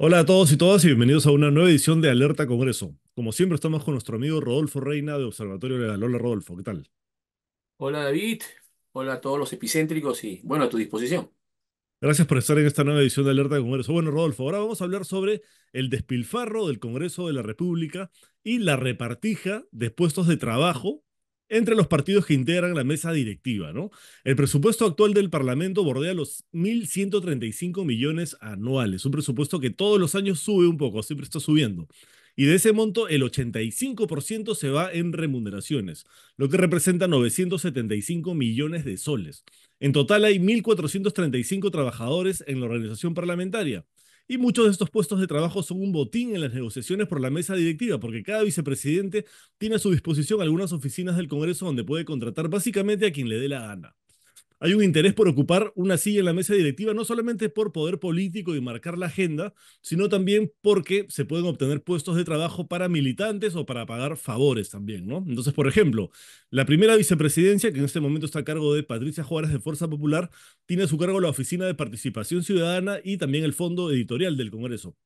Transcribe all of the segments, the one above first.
Hola a todos y todas y bienvenidos a una nueva edición de Alerta Congreso. Como siempre estamos con nuestro amigo Rodolfo Reina de Observatorio Legal. Hola Rodolfo, ¿qué tal? Hola David, hola a todos los epicéntricos y bueno, a tu disposición. Gracias por estar en esta nueva edición de Alerta Congreso. Bueno Rodolfo, ahora vamos a hablar sobre el despilfarro del Congreso de la República y la repartija de puestos de trabajo entre los partidos que integran la mesa directiva, ¿no? El presupuesto actual del Parlamento bordea los 1.135 millones anuales, un presupuesto que todos los años sube un poco, siempre está subiendo. Y de ese monto, el 85% se va en remuneraciones, lo que representa 975 millones de soles. En total hay 1.435 trabajadores en la organización parlamentaria. Y muchos de estos puestos de trabajo son un botín en las negociaciones por la mesa directiva, porque cada vicepresidente tiene a su disposición algunas oficinas del Congreso donde puede contratar básicamente a quien le dé la gana. Hay un interés por ocupar una silla en la mesa directiva, no solamente por poder político y marcar la agenda, sino también porque se pueden obtener puestos de trabajo para militantes o para pagar favores también, ¿no? Entonces, por ejemplo, la primera vicepresidencia, que en este momento está a cargo de Patricia Juárez de Fuerza Popular, tiene a su cargo la Oficina de Participación Ciudadana y también el Fondo Editorial del Congreso.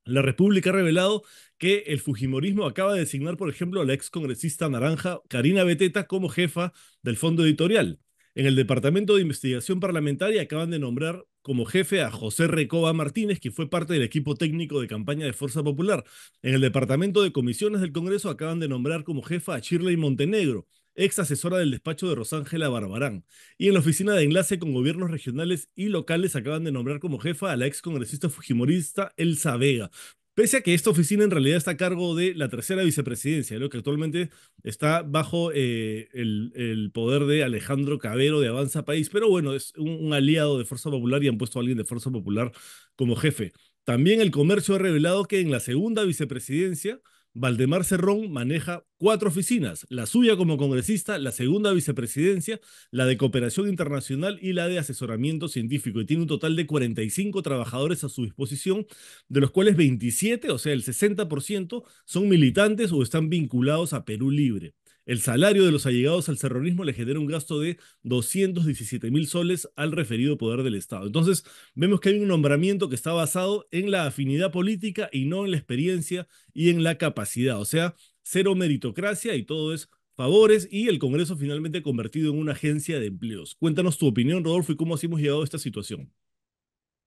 La República ha revelado que el Fujimorismo acaba de designar, por ejemplo, a la ex congresista naranja Karina Beteta como jefa del Fondo Editorial. En el Departamento de Investigación Parlamentaria acaban de nombrar como jefe a José Recoba Martínez, que fue parte del equipo técnico de campaña de Fuerza Popular. En el Departamento de Comisiones del Congreso acaban de nombrar como jefa a Shirley Montenegro, ex asesora del despacho de Rosángela Barbarán. Y en la oficina de enlace con gobiernos regionales y locales acaban de nombrar como jefa a la ex congresista fujimorista Elsa Vega. Pese a que esta oficina en realidad está a cargo de la tercera vicepresidencia, lo que actualmente está bajo el poder de Alejandro Cabero de Avanza País, pero bueno, es un aliado de Fuerza Popular y han puesto a alguien de Fuerza Popular como jefe. También el comercio ha revelado que en la segunda vicepresidencia, Valdemar Cerrón maneja cuatro oficinas, la suya como congresista, la segunda vicepresidencia, la de cooperación internacional y la de asesoramiento científico, y tiene un total de 45 trabajadores a su disposición, de los cuales 27, o sea, el 60%, son militantes o están vinculados a Perú Libre. El salario de los allegados al serronismo le genera un gasto de 217.000 soles al referido poder del Estado. Entonces, vemos que hay un nombramiento que está basado en la afinidad política y no en la experiencia y en la capacidad. O sea, cero meritocracia y todo es favores y el Congreso finalmente convertido en una agencia de empleos. Cuéntanos tu opinión, Rodolfo, y cómo así hemos llegado a esta situación.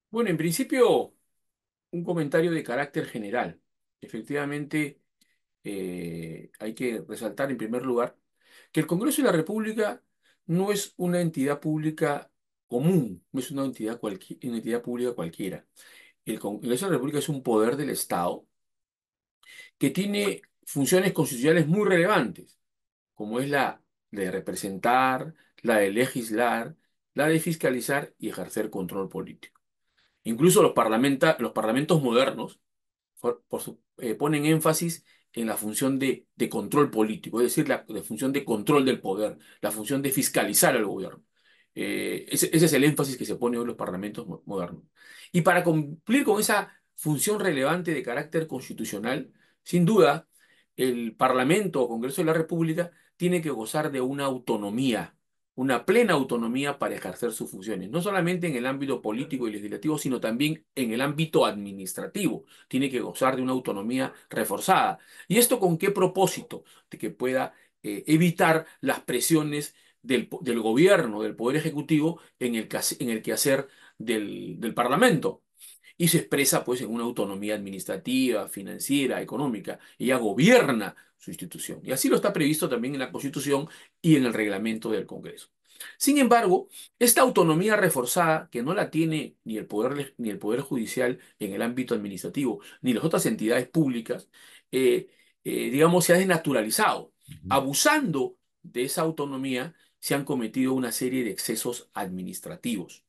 Bueno, en principio, un comentario de carácter general. Efectivamente, hay que resaltar en primer lugar que el Congreso de la República no es una entidad pública común, no es una entidad pública cualquiera. El Congreso de la República es un poder del Estado que tiene funciones constitucionales muy relevantes, como es la de representar, la de legislar, la de fiscalizar y ejercer control político. Incluso los parlamentos modernos ponen énfasis en la función de control político, es decir, la función de control del poder, la función de fiscalizar al gobierno. Ese es el énfasis que se pone hoy en los parlamentos modernos. Y para cumplir con esa función relevante de carácter constitucional, sin duda, el Parlamento o Congreso de la República tiene que gozar de una autonomía, una plena autonomía para ejercer sus funciones, no solamente en el ámbito político y legislativo, sino también en el ámbito administrativo. Tiene que gozar de una autonomía reforzada. ¿Y esto con qué propósito? De que pueda evitar las presiones del gobierno, del Poder Ejecutivo, en el quehacer del Parlamento. Y se expresa pues en una autonomía administrativa, financiera, económica. Ella gobierna su institución. Y así lo está previsto también en la Constitución y en el reglamento del Congreso. Sin embargo, esta autonomía reforzada, que no la tiene ni el poder Judicial en el ámbito administrativo, ni las otras entidades públicas, eh, digamos, se ha desnaturalizado. Abusando de esa autonomía, se han cometido una serie de excesos administrativos.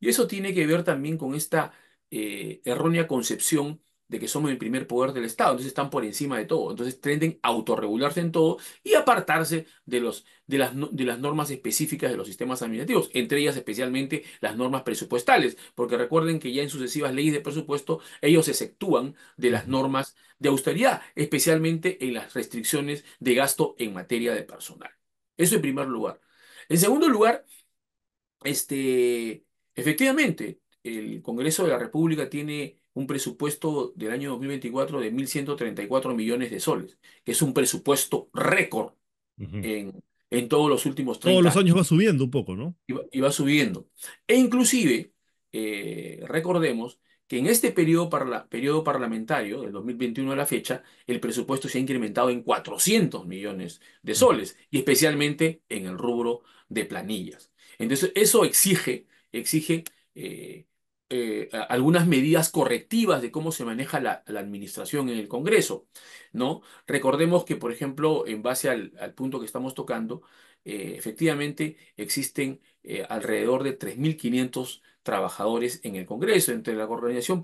Y eso tiene que ver también con esta errónea concepción de que somos el primer poder del Estado, entonces están por encima de todo, entonces tienden a autorregularse en todo y apartarse de las normas específicas de los sistemas administrativos, entre ellas especialmente las normas presupuestales, porque recuerden que ya en sucesivas leyes de presupuesto ellos se exceptúan de las Ujú. normas de austeridad, especialmente en las restricciones de gasto en materia de personal. Eso en primer lugar. En segundo lugar, este, efectivamente, el Congreso de la República tiene un presupuesto del año 2024 de 1.134 millones de soles, que es un presupuesto récord Ujú. en todos los últimos Todos 30 los años. años va subiendo un poco, ¿no? Y va subiendo. E inclusive, recordemos que en este periodo parlamentario, del 2021 a la fecha, el presupuesto se ha incrementado en 400 millones de Ujú. soles, y especialmente en el rubro de planillas. Entonces, eso exige algunas medidas correctivas de cómo se maneja la administración en el Congreso, ¿no? Recordemos que, por ejemplo, en base al punto que estamos tocando, efectivamente existen alrededor de 3.500 trabajadores en el Congreso, entre la organización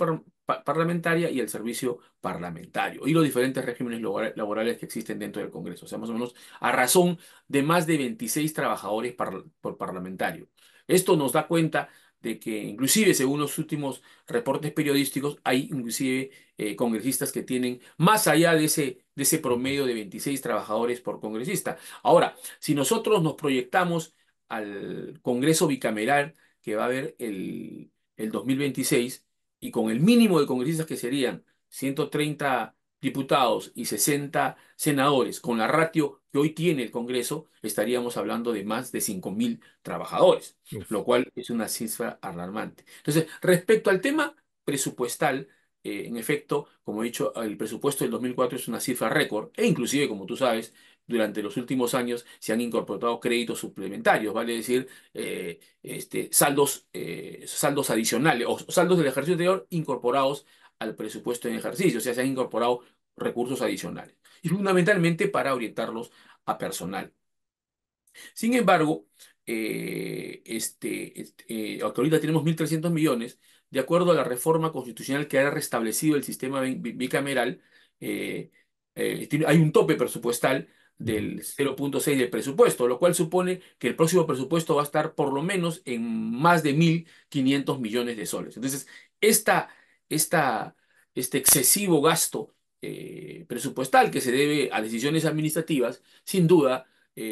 parlamentaria y el servicio parlamentario, y los diferentes regímenes laborales que existen dentro del Congreso. O sea, más o menos a razón de más de 26 trabajadores por parlamentario. Esto nos da cuenta de que inclusive según los últimos reportes periodísticos hay inclusive congresistas que tienen más allá de ese Ujú. promedio de 26 trabajadores por congresista. Ahora, si nosotros nos proyectamos al Congreso bicameral que va a haber el 2026, y con el mínimo de congresistas que serían 130 diputados y 60 senadores, con la ratio que hoy tiene el Congreso, estaríamos hablando de más de 5.000 trabajadores, Uf. lo cual es una cifra alarmante. Entonces, respecto al tema presupuestal, en efecto, como he dicho, el presupuesto del 2004 es una cifra récord, e inclusive, como tú sabes, durante los últimos años se han incorporado créditos suplementarios, vale decir, saldos adicionales o saldos del ejercicio anterior incorporados al presupuesto en ejercicio, o sea, se han incorporado recursos adicionales, y fundamentalmente para orientarlos a personal. Sin embargo, aunque ahorita tenemos 1.300 millones, de acuerdo a la reforma constitucional que ha restablecido el sistema bicameral, eh, hay un tope presupuestal Ujú. del 0,6 del presupuesto, lo cual supone que el próximo presupuesto va a estar por lo menos en más de 1.500 millones de soles. Entonces, esta, esta, este excesivo gasto presupuestal que se debe a decisiones administrativas, sin duda,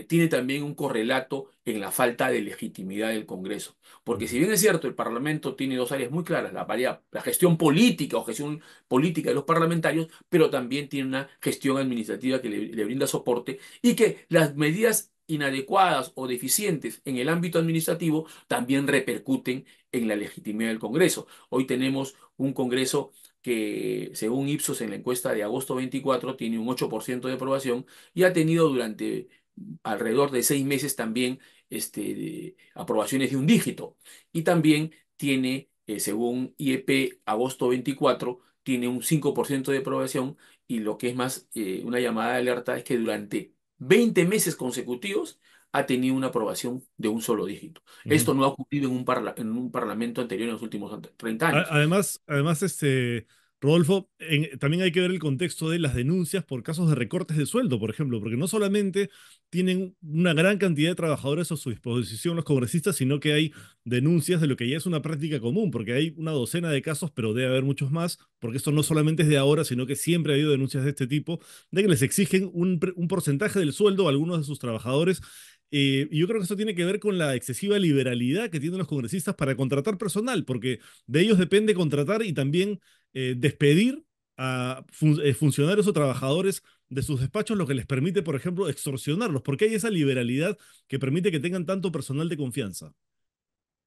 tiene también un correlato en la falta de legitimidad del Congreso. Porque si Ujú. bien es cierto, el Parlamento tiene dos áreas muy claras, la gestión política o gestión política de los parlamentarios, pero también tiene una gestión administrativa que le brinda soporte, y que las medidas inadecuadas o deficientes en el ámbito administrativo también repercuten en la legitimidad del Congreso. Hoy tenemos un Congreso que, según Ipsos, en la encuesta de agosto 24, tiene un 8% de aprobación, y ha tenido durante alrededor de 6 meses también de aprobaciones de un dígito. Y también tiene, según IEP, agosto 24, tiene un 5% de aprobación, y lo que es más, una llamada de alerta es que durante 20 meses consecutivos ha tenido una aprobación de un solo dígito. Ujú. Esto no ha ocurrido en un parlamento anterior en los últimos 30 años. Además, Rodolfo, también hay que ver el contexto de las denuncias por casos de recortes de sueldo, por ejemplo, porque no solamente tienen una gran cantidad de trabajadores a su disposición los congresistas, sino que hay denuncias de lo que ya es una práctica común, porque hay una docena de casos, pero debe haber muchos más, porque esto no solamente es de ahora, sino que siempre ha habido denuncias de este tipo, de que les exigen un porcentaje del sueldo a algunos de sus trabajadores. Y yo creo que esto tiene que ver con la excesiva liberalidad que tienen los congresistas para contratar personal, porque de ellos depende contratar y también despedir a funcionarios o trabajadores de sus despachos, lo que les permite, por ejemplo, extorsionarlos, porque hay esa liberalidad que permite que tengan tanto personal de confianza.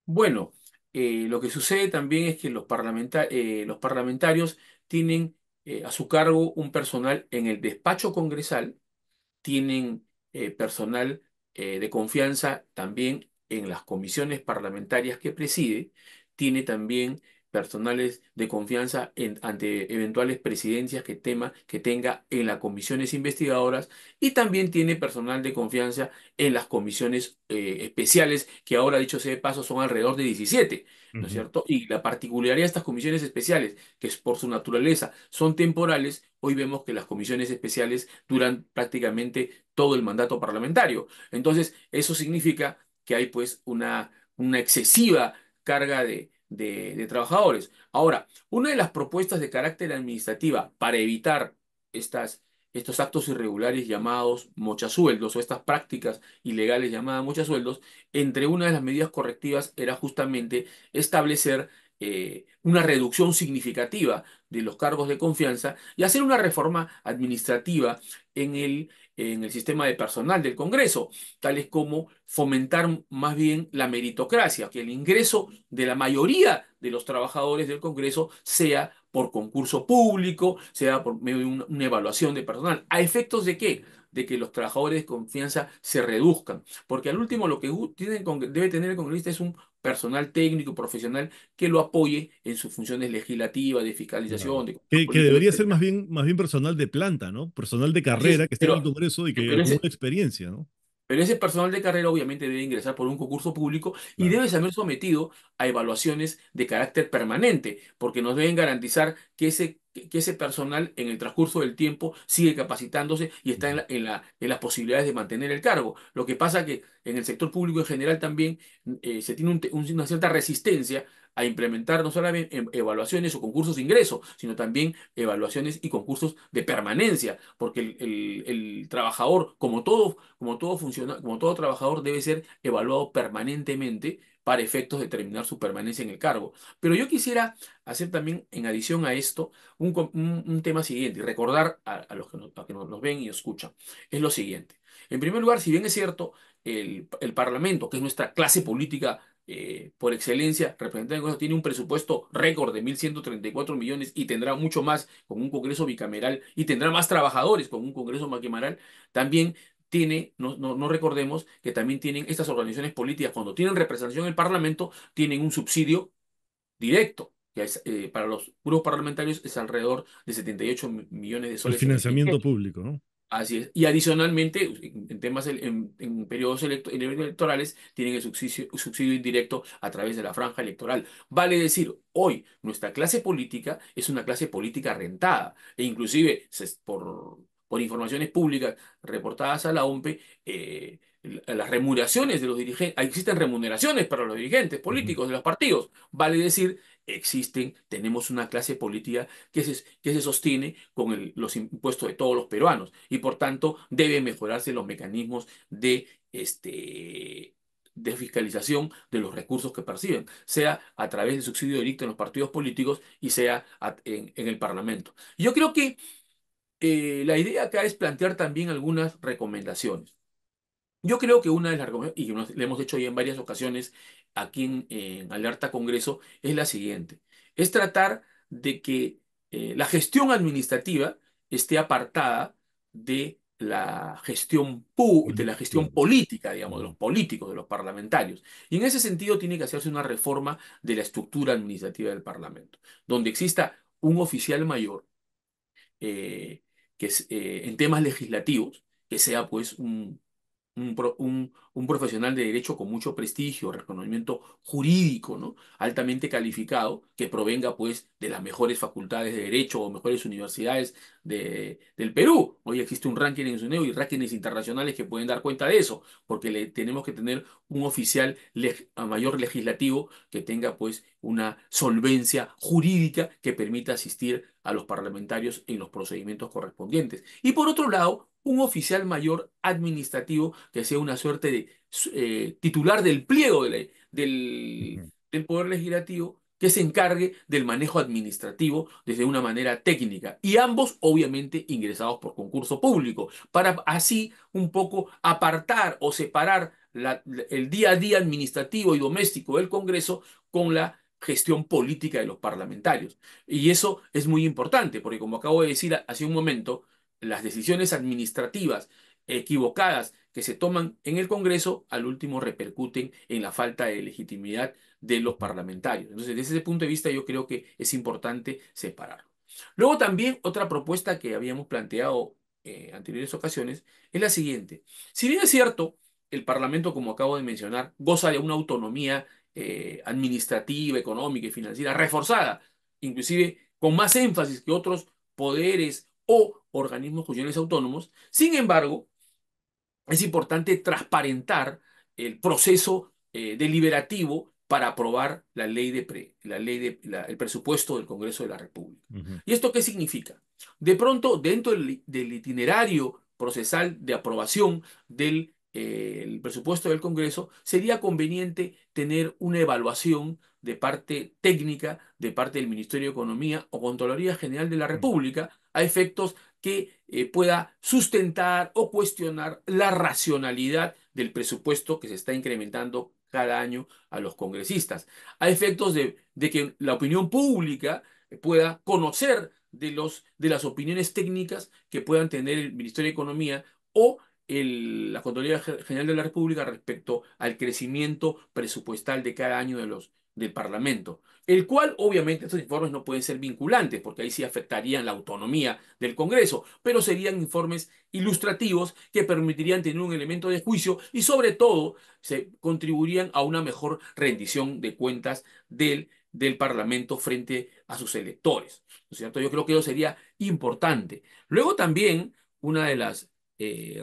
Bueno, lo que sucede también es que los parlamentarios tienen a su cargo un personal en el despacho congresal, tienen personal de confianza también en las comisiones parlamentarias que preside, tiene también personales de confianza ante eventuales presidencias que tenga en las comisiones investigadoras, y también tiene personal de confianza en las comisiones especiales, que ahora, dicho sea de paso, son alrededor de 17. ¿No es Ujú. cierto? Y la particularidad de estas comisiones especiales, que es por su naturaleza son temporales, hoy vemos que las comisiones especiales duran prácticamente todo el mandato parlamentario. Entonces, eso significa que hay pues una excesiva carga de trabajadores. Ahora, una de las propuestas de carácter administrativa para evitar estos actos irregulares llamados mochasueldos, o estas prácticas ilegales llamadas mochasueldos, entre una de las medidas correctivas era justamente establecer una reducción significativa de los cargos de confianza y hacer una reforma administrativa en el sistema de personal del Congreso, tales como fomentar más bien la meritocracia, que el ingreso de la mayoría de los trabajadores del Congreso sea por concurso público, sea por medio de una evaluación de personal. ¿A efectos de qué? De que los trabajadores de confianza se reduzcan. Porque al último lo que debe tener el congresista es un personal técnico, profesional, que lo apoye en sus funciones legislativas, de fiscalización, Claro. de control Que político, debería ser etc. más bien personal de planta, ¿no? Personal de Así carrera es, que esté en el Congreso y que pero acumule ese, experiencia, ¿no? pero ese personal de carrera obviamente debe ingresar por un concurso público y Claro. debe ser sometido a evaluaciones de carácter permanente, porque nos deben garantizar que ese personal en el transcurso del tiempo sigue capacitándose y está Ujú. en las posibilidades de mantener el cargo. Lo que pasa que en el sector público en general también se tiene una cierta resistencia a implementar no solamente evaluaciones o concursos de ingreso, sino también evaluaciones y concursos de permanencia, porque el trabajador, como todo trabajador, debe ser evaluado permanentemente para efectos de determinar su permanencia en el cargo. Pero yo quisiera hacer también, en adición a esto, un tema siguiente y recordar a los que nos ven y escuchan. Es lo siguiente. En primer lugar, si bien es cierto, el Parlamento, que es nuestra clase política por excelencia, representada en el Congreso, tiene un presupuesto récord de 1.134 millones y tendrá mucho más con un Congreso bicameral y tendrá más trabajadores con un Congreso bicameral, también no recordemos que también tienen estas organizaciones políticas, cuando tienen representación en el Parlamento, tienen un subsidio directo, que es, para los grupos parlamentarios es alrededor de 78 millones de El soles en el financiamiento quinquenio. público, ¿no? Así es. Y adicionalmente, en temas en periodos electorales, tienen el subsidio indirecto a través de la franja electoral. Vale decir, hoy nuestra clase política es una clase política rentada. E inclusive, por informaciones públicas reportadas a la OMPE, las remuneraciones de los dirigentes, existen remuneraciones para los dirigentes Ujú. políticos de los partidos. Vale decir, tenemos una clase política que se sostiene con los impuestos de todos los peruanos y por tanto deben mejorarse los mecanismos de fiscalización de los recursos que perciben, sea a través del subsidio directo en los partidos políticos y sea en el Parlamento. Yo creo que la idea acá es plantear también algunas recomendaciones. Yo creo que una de las recomendaciones, y que le hemos hecho ya en varias ocasiones aquí en Alerta Congreso, es la siguiente. Es tratar de que la gestión administrativa esté apartada de la gestión Claro. política, digamos, de Ujú. los políticos, de los parlamentarios. Y en ese sentido tiene que hacerse una reforma de la estructura administrativa del Parlamento, donde exista un oficial mayor en temas legislativos, que sea pues un profesional de derecho con mucho prestigio, reconocimiento jurídico, ¿no? Altamente calificado, que provenga pues de las mejores facultades de derecho o mejores universidades del Perú. Hoy existe un ranking en SUNEDO y rankings internacionales que pueden dar cuenta de eso, porque tenemos que tener un oficial a mayor legislativo que tenga pues una solvencia jurídica que permita asistir a los parlamentarios en los procedimientos correspondientes. Y por otro lado, un oficial mayor administrativo que sea una suerte de titular del pliego Ujú. del Poder Legislativo que se encargue del manejo administrativo desde una manera técnica y ambos obviamente ingresados por concurso público para así un poco apartar o separar el día a día administrativo y doméstico del Congreso con la gestión política de los parlamentarios. Y eso es muy importante porque como acabo de decir hace un momento, las decisiones administrativas equivocadas que se toman en el Congreso, al último repercuten en la falta de legitimidad de los Ujú. parlamentarios. Entonces, desde ese punto de vista, yo creo que es importante separarlo. Luego también otra propuesta que habíamos planteado en anteriores ocasiones es la siguiente. Si bien es cierto, el Parlamento, como acabo de mencionar, goza de una autonomía administrativa, económica y financiera reforzada, inclusive con más énfasis que otros poderes o organismos funcionales autónomos. Sin embargo, es importante transparentar el proceso deliberativo para aprobar el presupuesto del Congreso de la República. Ujú. ¿Y esto qué significa? De pronto, dentro del itinerario procesal de aprobación del el presupuesto del Congreso, sería conveniente tener una evaluación de parte técnica, de parte del Ministerio de Economía o Contraloría General de la República, a efectos que pueda sustentar o cuestionar la racionalidad del presupuesto que se está incrementando cada año a los congresistas, a efectos de que la opinión pública pueda conocer de las opiniones técnicas que puedan tener el Ministerio de Economía o la Contraloría General de la República respecto al crecimiento presupuestal de cada año del Parlamento, el cual obviamente estos informes no pueden ser vinculantes porque ahí sí afectarían la autonomía del Congreso, pero serían informes ilustrativos que permitirían tener un elemento de juicio y sobre todo se contribuirían a una mejor rendición de cuentas del Parlamento frente a sus electores. ¿No es cierto? Yo creo que eso sería importante. Luego también una de las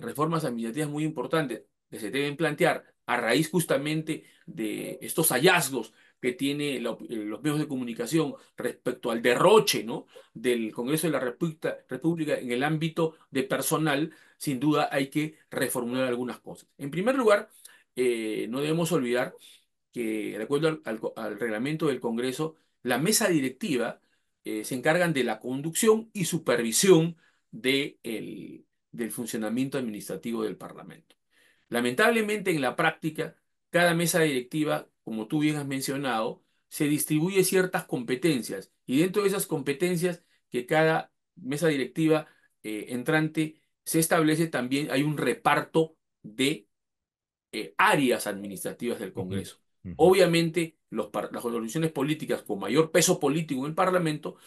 reformas administrativas muy importantes que se deben plantear a raíz justamente de estos hallazgos que tiene los medios de comunicación respecto al derroche, ¿no?, del Congreso de la República en el ámbito de personal, sin duda hay que reformular algunas cosas. En primer lugar, no debemos olvidar que, de acuerdo al reglamento del Congreso, la mesa directiva se encargan de la conducción y supervisión del funcionamiento administrativo del Parlamento. Lamentablemente, en la práctica, cada mesa directiva, como tú bien has mencionado, se distribuye ciertas competencias y dentro de esas competencias que cada mesa directiva entrante se establece, también hay un reparto de áreas administrativas del Ujú, Congreso. ujú. Obviamente, las organizaciones políticas con mayor peso político en el Parlamento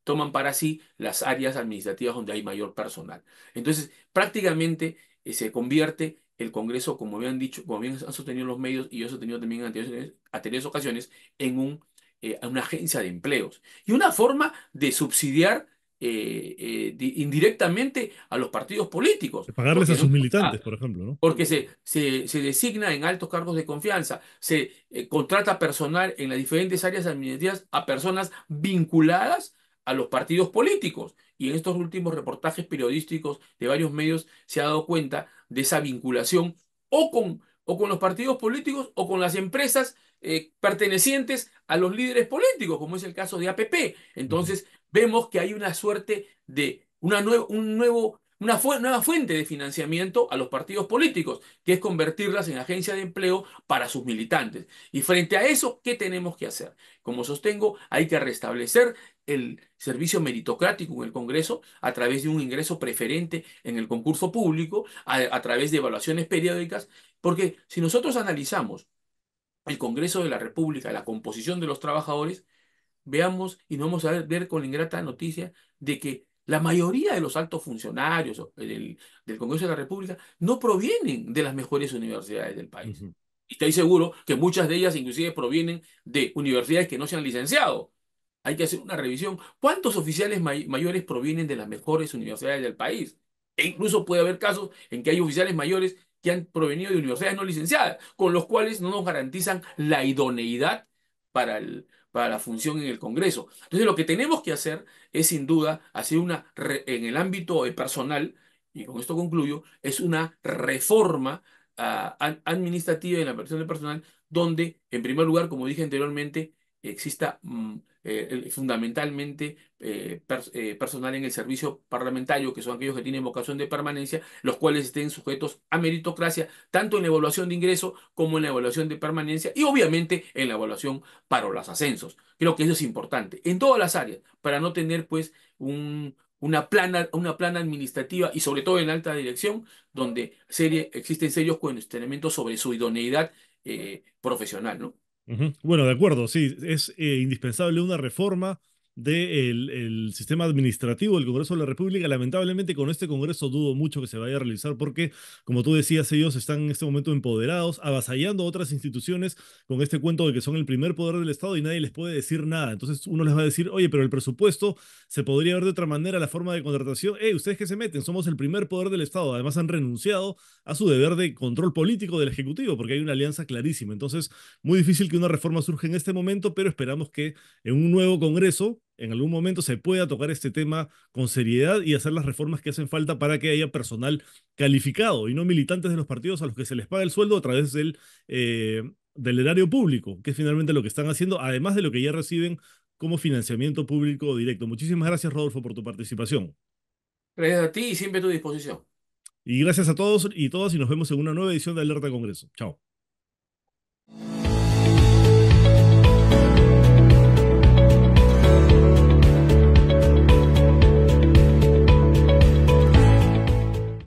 toman para sí las áreas administrativas donde hay mayor personal. Entonces, prácticamente se convierte el Congreso, como habían dicho, como bien han sostenido los medios y yo he sostenido también en anteriores ocasiones, en una agencia de empleos. Y una forma de subsidiar indirectamente a los partidos políticos, De pagarles a porque no sus militantes, por ejemplo, ¿no? porque se designa en altos cargos de confianza, se contrata personal en las diferentes áreas administrativas a personas vinculadas a los partidos políticos. Y en estos últimos reportajes periodísticos de varios medios se ha dado cuenta de esa vinculación o con los partidos políticos o con las empresas pertenecientes a los líderes políticos, como es el caso de APP. Ujú. Entonces, vemos que hay una suerte de nueva fuente de financiamiento a los partidos políticos, que es convertirlas en agencias de empleo para sus militantes. Y frente a eso, ¿qué tenemos que hacer? Como sostengo, hay que restablecer el servicio meritocrático en el Congreso a través de un ingreso preferente en el concurso público, a través de evaluaciones periódicas, porque si nosotros analizamos el Congreso de la República, la composición de los trabajadores, veamos y nos vamos a ver con la ingrata noticia de que la mayoría de los altos funcionarios del Congreso de la República no provienen de las mejores universidades del país. Ujú. Y estoy seguro que muchas de ellas inclusive provienen de universidades que no se han licenciado. Hay que hacer una revisión. ¿Cuántos oficiales mayores provienen de las mejores universidades del país? E incluso puede haber casos en que hay oficiales mayores que han provenido de universidades no licenciadas, con los cuales no nos garantizan la idoneidad para la función en el Congreso. Entonces, lo que tenemos que hacer es, sin duda, en el ámbito personal, y con esto concluyo, es una reforma administrativa en la persona del personal, donde, en primer lugar, como dije anteriormente, exista fundamentalmente personal en el servicio parlamentario, que son aquellos que tienen vocación de permanencia, los cuales estén sujetos a meritocracia, tanto en la evaluación de ingreso como en la evaluación de permanencia y obviamente en la evaluación para los ascensos. Creo que eso es importante en todas las áreas, para no tener pues una plana administrativa y sobre todo en la alta dirección, donde existen serios cuestionamientos sobre su idoneidad profesional, ¿no? Ujú. Bueno, de acuerdo, sí, es indispensable una reforma del sistema administrativo del Congreso de la República. Lamentablemente, con este Congreso dudo mucho que se vaya a realizar porque, como tú decías, ellos están en este momento empoderados, avasallando a otras instituciones con este cuento de que son el primer poder del Estado y nadie les puede decir nada. Entonces, uno les va a decir, oye, pero el presupuesto se podría ver de otra manera, la forma de contratación. ¿Ustedes qué se meten? Somos el primer poder del Estado. Además, han renunciado a su deber de control político del Ejecutivo porque hay una alianza clarísima. Entonces, muy difícil que una reforma surja en este momento, pero esperamos que en un nuevo Congreso en algún momento se pueda tocar este tema con seriedad y hacer las reformas que hacen falta para que haya personal calificado y no militantes de los partidos a los que se les paga el sueldo a través del erario público, que es finalmente lo que están haciendo, además de lo que ya reciben como financiamiento público directo. Muchísimas gracias, Rodolfo, por tu participación. Gracias a ti y siempre a tu disposición. Y gracias a todos y todas y nos vemos en una nueva edición de Alerta Congreso. Chao.